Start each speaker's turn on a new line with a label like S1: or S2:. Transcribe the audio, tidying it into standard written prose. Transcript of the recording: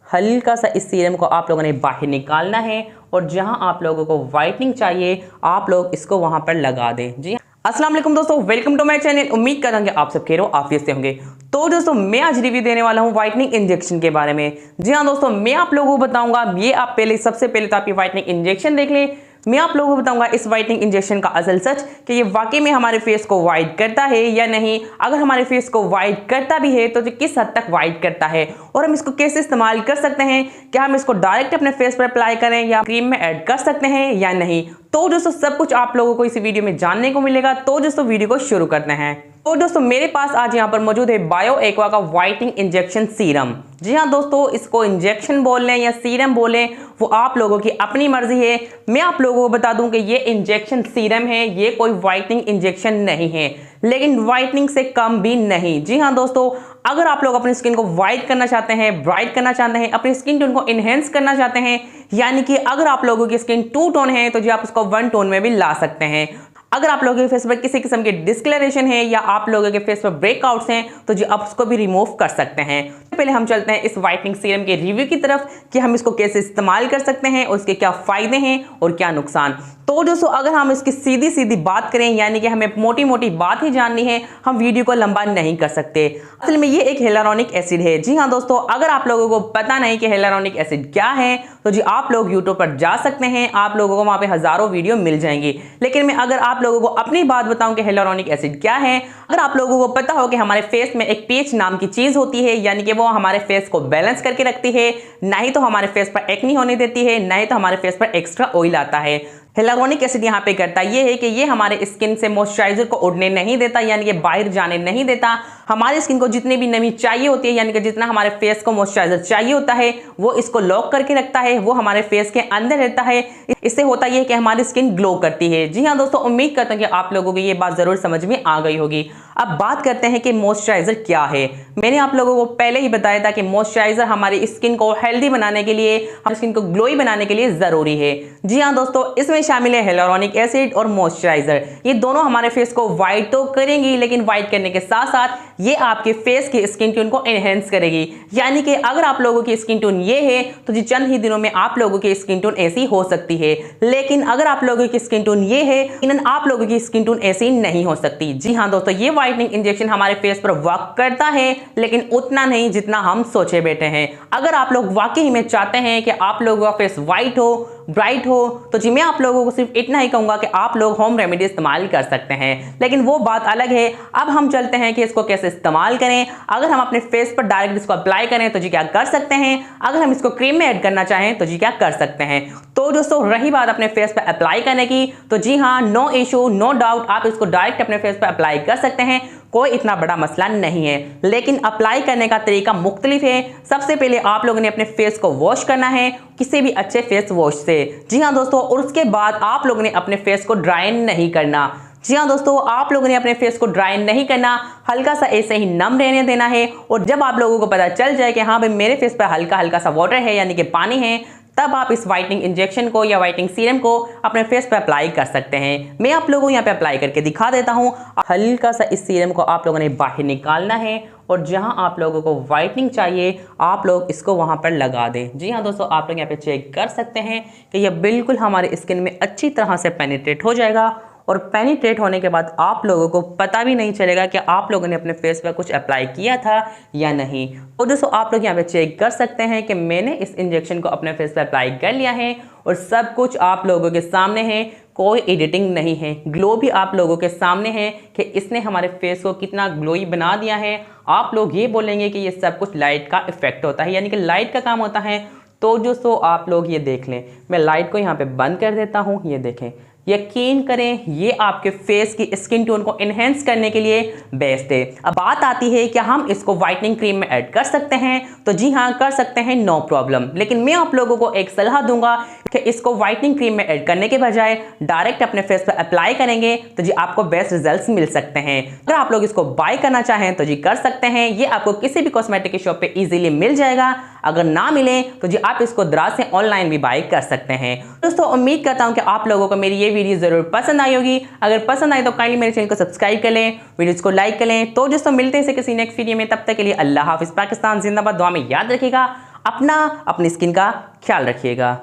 S1: हल्का सा इस सीरम को आप लोगों ने बाहर निकालना है और जहां आप लोगों को वाइटनिंग चाहिए आप लोग इसको वहां पर लगा दें। जी अस्सलाम वालेकुम दोस्तों, वेलकम टू माय चैनल। उम्मीद करता हूं कि आप सब खैर आफियत से होंगे। तो दोस्तों मैं आज रिव्यू देने वाला हूं वाइटनिंग इंजेक्शन के बारे में। जी हाँ दोस्तों, मैं आप लोगों को बताऊंगा, ये आप सबसे पहले तो आप ये वाइटनिंग इंजेक्शन देख लें। मैं आप लोगों को बताऊंगा इस वाइटनिंग इंजेक्शन का असल सच कि ये वाकई में हमारे फेस को वाइट करता है या नहीं। अगर हमारे फेस को वाइट करता भी है तो किस हद तक वाइट करता है और हम इसको कैसे इस्तेमाल कर सकते हैं। क्या हम इसको डायरेक्ट अपने फेस पर अप्लाई करें या क्रीम में ऐड कर सकते हैं या नहीं। तो दोस्तों सब कुछ आप लोगों को इस वीडियो में जानने को मिलेगा। तो दोस्तों वीडियो को शुरू करते हैं। तो दोस्तों मेरे पास आज यहाँ पर मौजूद है बायो एक्वा का वाइटनिंग इंजेक्शन सीरम। जी हाँ दोस्तों, इसको इंजेक्शन बोल लें या सीरम बोलें वो आप लोगों की अपनी मर्जी है। मैं आप लोगों को बता दूं कि ये इंजेक्शन सीरम है, ये कोई वाइटनिंग इंजेक्शन नहीं है, लेकिन वाइटनिंग से कम भी नहीं। जी हाँ दोस्तों, अगर आप लोग अपनी स्किन को वाइट करना चाहते हैं, ब्राइट करना चाहते हैं, अपनी स्किन टोन को इनहेंस करना चाहते हैं, यानी कि अगर आप लोगों की स्किन 2 टोन है तो जी आप उसको 1 टोन में भी ला सकते हैं। अगर आप लोगों के फेस पर किसी किस्म की डिस्कलरेशन है या आप लोगों के फेस पर ब्रेकआउट्स हैं तो जी आप उसको भी रिमूव कर सकते हैं। पहले हम चलते हैं इस वाइटनिंग सीरम के रिव्यू की तरफ कि हम इसको कैसे इस्तेमाल कर सकते हैं और इसके क्या फायदे हैं और क्या नुकसान। तो दोस्तों अगर हम इसकी सीधी सीधी बात करें, यानी कि हमें मोटी मोटी बात ही जाननी है, हम वीडियो को लंबा नहीं कर सकते। असल में ये एक हियलुरोनिक एसिड है। जी हाँ दोस्तों, अगर आप लोगों को पता नहीं कि हियलुरोनिक एसिड क्या है तो जी आप लोग यूट्यूब पर जा सकते हैं, आप लोगों को वहां पे हजारों वीडियो मिल जाएंगी। लेकिन मैं अगर आप लोगों को अपनी बात बताऊं कि हियलुरोनिक एसिड क्या है, अगर आप लोगों को पता हो कि हमारे फेस में एक पीएच नाम की चीज होती है, यानी कि वो हमारे फेस को बैलेंस करके रखती है, ना ही तो हमारे फेस पर एक्नी होने देती है, ना ही तो हमारे फेस पर एक्स्ट्रा ऑयल आता है। हियलुरोनिक एसिड यहाँ पे करता ये है कि ये हमारे स्किन से मॉइस्चराइजर को उड़ने नहीं देता, यानी कि बाहर जाने नहीं देता। हमारी स्किन को जितनी भी नमी चाहिए होती है, यानी कि जितना हमारे फेस को मॉइस्चराइजर चाहिए होता है, वो इसको लॉक करके रखता है, वो हमारे फेस के अंदर रहता है। इससे होता यह है कि हमारी स्किन ग्लो करती है। जी हाँ दोस्तों, उम्मीद करता हूँ कि आप लोगों को ये बात जरूर समझ में आ गई होगी। अब बात करते हैं कि मॉइस्चराइजर क्या है। मैंने आप लोगों को पहले ही बताया था कि मॉइस्चराइजर हमारी स्किन को हेल्दी बनाने के लिए, हमारी स्किन को ग्लोई बनाने के लिए जरूरी है। जी हाँ दोस्तों, इसमें शामिल है हियलुरोनिक एसिड और मॉइस्चराइजर। ये दोनों हमारे फेस को व्हाइट तो करेंगी, लेकिन व्हाइट करने के साथ साथ ये आपके फेस की स्किन टोन को एनहेंस करेगी। यानी कि अगर आप लोगों की स्किन टोन ये है तो जी चंद ही दिनों में आप लोगों की स्किन टोन ऐसी हो सकती है, लेकिन अगर आप लोगों की स्किन टोन ये है इन आप लोगों की स्किन टोन ऐसी नहीं हो सकती। जी हाँ दोस्तों, ये वाइटनिंग इंजेक्शन हमारे फेस पर वर्क करता है, लेकिन उतना नहीं जितना हम सोचे बैठे हैं। अगर आप लोग वाकई में चाहते हैं कि आप लोगों का फेस व्हाइट हो, ब्राइट हो, तो जी मैं आप लोगों को सिर्फ इतना ही कहूंगा कि आप लोग होम रेमेडी इस्तेमाल कर सकते हैं, लेकिन वो बात अलग है। अब हम चलते हैं कि इसको कैसे इस्तेमाल करें। अगर हम अपने फेस पर डायरेक्ट इसको अप्लाई करें तो जी क्या कर सकते हैं, अगर हम इसको क्रीम में ऐड करना चाहें तो जी क्या कर सकते हैं। तो दोस्तों रही बात अपने फेस पर अप्लाई करने की, तो जी हाँ, नो इशू, नो डाउट, आप इसको डायरेक्ट अपने फेस पर अप्लाई कर सकते हैं, कोई इतना बड़ा मसला नहीं है। लेकिन अप्लाई करने का तरीका मुख्तलिफ है। सबसे पहले आप लोगों ने अपने फेस को वॉश करना है किसी भी अच्छे फेस वॉश से। जी हाँ दोस्तों, और उसके बाद आप लोगों ने अपने फेस को ड्राई नहीं करना। जी हाँ दोस्तों, आप लोगों ने अपने फेस को ड्राई नहीं करना, हल्का सा ऐसे ही नम रहने देना है। और जब आप लोगों को पता चल जाए कि हाँ भाई मेरे फेस पर हल्का हल्का सा वाटर है, यानी कि पानी है, तब आप इस वाइटनिंग इंजेक्शन को या वाइटनिंग सीरम को अपने फेस पे अप्लाई कर सकते हैं। मैं आप लोगों को यहाँ पे अप्लाई करके दिखा देता हूँ। हल्का सा इस सीरम को आप लोगों ने बाहर निकालना है और जहां आप लोगों को वाइटनिंग चाहिए आप लोग इसको वहां पर लगा दें। जी हाँ दोस्तों, आप लोग यहाँ पे चेक कर सकते हैं कि यह बिल्कुल हमारे स्किन में अच्छी तरह से पेनिट्रेट हो जाएगा और पेनिट्रेट होने के बाद आप लोगों को पता भी नहीं चलेगा कि आप लोगों ने अपने फेस पर कुछ अप्लाई किया था या नहीं। तो दोस्तों आप लोग यहाँ पे चेक कर सकते हैं कि मैंने इस इंजेक्शन को अपने फेस पर अप्लाई कर लिया है और सब कुछ आप लोगों के सामने है, कोई एडिटिंग नहीं है। ग्लो भी आप लोगों के सामने है कि इसने हमारे फेस को कितना ग्लोई बना दिया है। आप लोग ये बोलेंगे कि ये सब कुछ लाइट का इफेक्ट होता है, यानी कि लाइट का काम होता है। तो दोस्तों आप लोग ये देख लें, मैं लाइट को यहाँ पे बंद कर देता हूँ। ये देखें, यकीन करें ये आपके फेस की स्किन टोन को एनहेंस करने के लिए बेस्ट है। अब बात आती है कि हम इसको वाइटनिंग क्रीम में ऐड कर सकते हैं, तो जी हाँ कर सकते हैं, नो प्रॉब्लम। लेकिन मैं आप लोगों को एक सलाह दूंगा कि इसको वाइटनिंग क्रीम में ऐड करने के बजाय डायरेक्ट अपने फेस पर अप्लाई करेंगे तो जी आपको बेस्ट रिजल्ट्स मिल सकते हैं। अगर आप लोग इसको बाय करना चाहें तो जी कर सकते हैं, ये आपको किसी भी कॉस्मेटिक की शॉप पे इजीली मिल जाएगा। अगर ना मिले तो जी आप इसको दराज से ऑनलाइन भी बाय कर सकते हैं। दोस्तों उम्मीद करता हूं कि आप लोगों को मेरी ये वीडियो जरूर पसंद आई होगी। अगर पसंद आई तो काइंडली मेरे चैनल को सब्सक्राइब कर लें, वीडियोस को लाइक कर लें। तो दोस्तों मिलते हैं किसी नेक्स्ट वीडियो में, तब तक के लिए अल्लाह हाफिज। पाकिस्तान जिंदाबाद, दुआ में याद रखिएगा। अपनी स्किन का ख्याल रखिएगा।